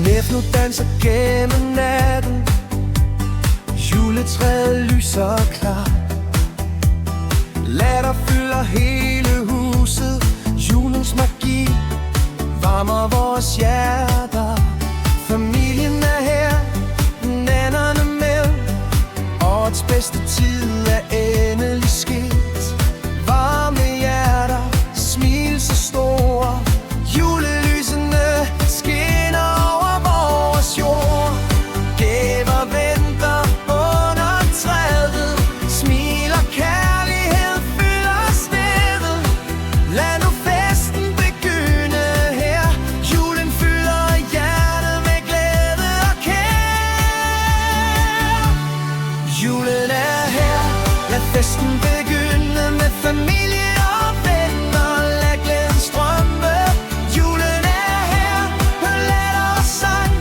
Snef nu danser gennem natten, juletræet lyser klar. Latter fylder hele huset, julens magi varmer vores hjerter. Familien er her, nannerne med, årets bedste tid er endelig sket. Varme hjerter, smil så store, julelysene skinner over vores jord. Gaver venter under træet, smil og kærlighed fylder stedet. Lad nu festen begynde her, julen fylder hjertet med glæde og kær. Julen er her, lad festen begynde med familie og venner. Lad glæden strømme, julen er her, hør latter og sang.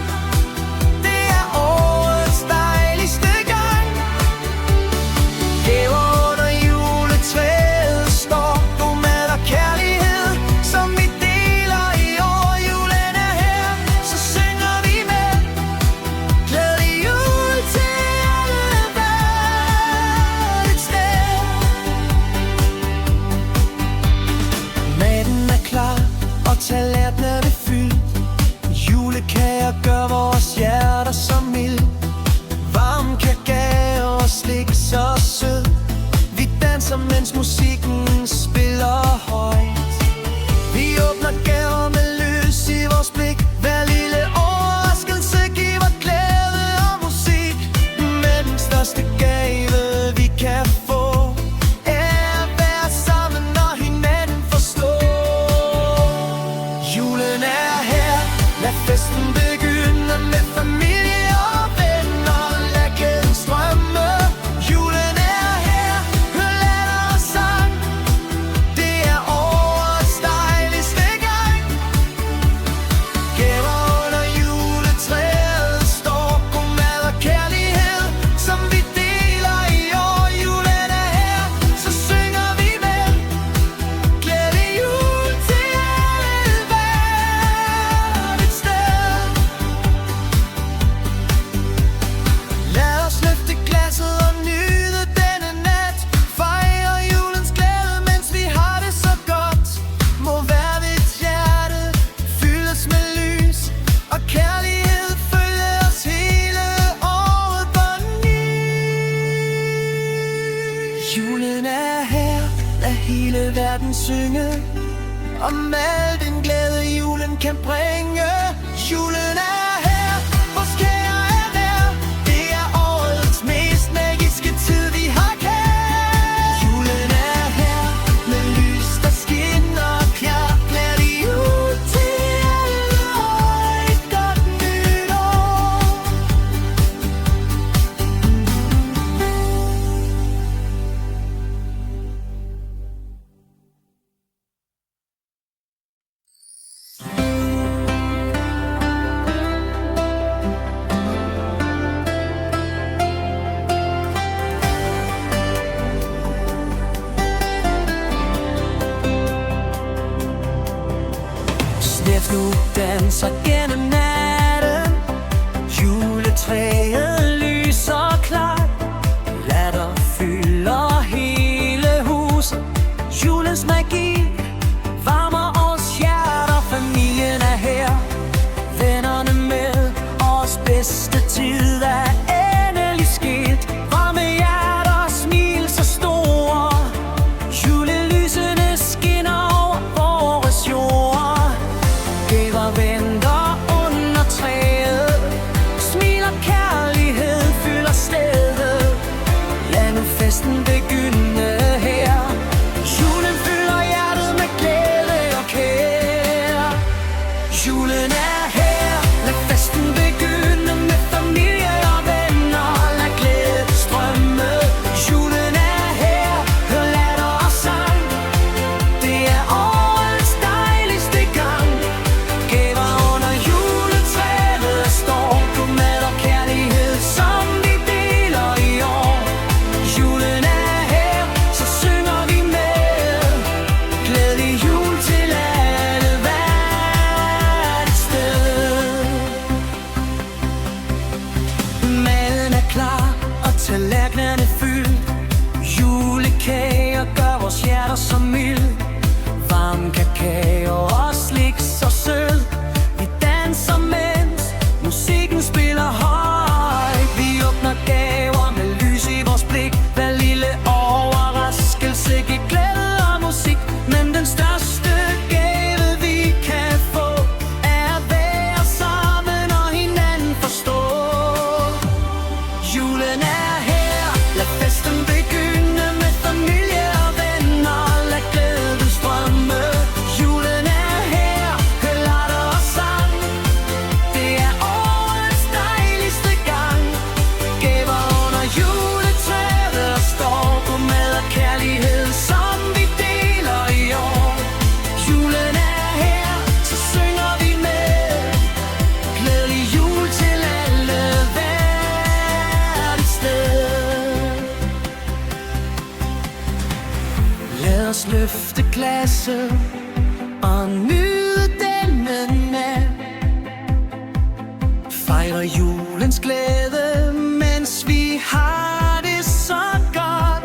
Det er årets dejligste gang. Gaver under juletræet står, god mad og kærlighed, som vi deler i år. Julen er her, så synger vi med. Glædelig jul til alle hvert et sted. Maden er klar, og tallerkenerne fyldt. Julekager gør vores hjerter så mild. Varm kage og slik så sød. Vi danser, mens musikken spiller højt. Vi åbner gaver med lys i vores blik. Hver lille overraskelse giver glæde og musik. Men den største gave vi kan få er at være sammen og hinanden forstå. Julen er her, lad festen begynde med familie og venner. Lad glæden strømme, julen er her, hør latter og sang. Det er årets dejligste gang. Gaver under juletræet står, god mad og kærlighed, som vi deler i år. Julen er her, så synger vi med. Glædelig jul til alle hvert et sted. Lad os løfte glasset og nyde denne nat. Fejre julens glæde, mens vi har det så godt. Må hver dit hjerte fyldes med lys og kærlighed følge os hele året på ny. Julen er her, lad hele verden synge om al den glæde julen kan bringe. Julen er her, vores kære er nær. Det er årets mest magiske tid, vi har kær. Julen er her, med lys der skinner klart. Glædelig jul til alle og et godt nytår. Snef nu danser gennem natten, juletræet lyser klart. Latter fylder hele huset, julens magi varmer os hjerter. Familien er her, vennerne med, årets bedste tid er endelig sket. Varme hjerter, smil så store, julelysene skinner over vores jord. Gaver venter under træet, smil og kærlighed fylder stedet. Lad nu festen begynde her, julen fylder hjertet med glæde og kær. Julen er her, lad festen begynde med familie og venner. Lad glæden strømme, julen er her, hør latter og sang. Det er årets dejligste gang. Gaver under juletræet står, god mad og kærlighed, som vi deler i år. Julen er her, så synger vi med. Glædelig jul til alle hvert et sted. løfte glasset og nyde denne nat. Fejre julens glæde, mens vi har det så godt.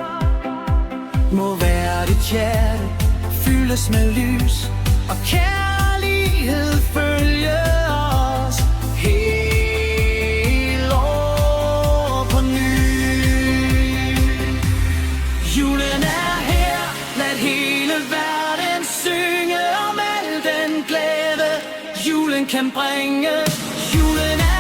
Må være dit hjerte fyldes med lys, og kærlighed følge os helt år på ny. Julen er her, lad hele verden synge om al den glæde julen kan bringe. Julen er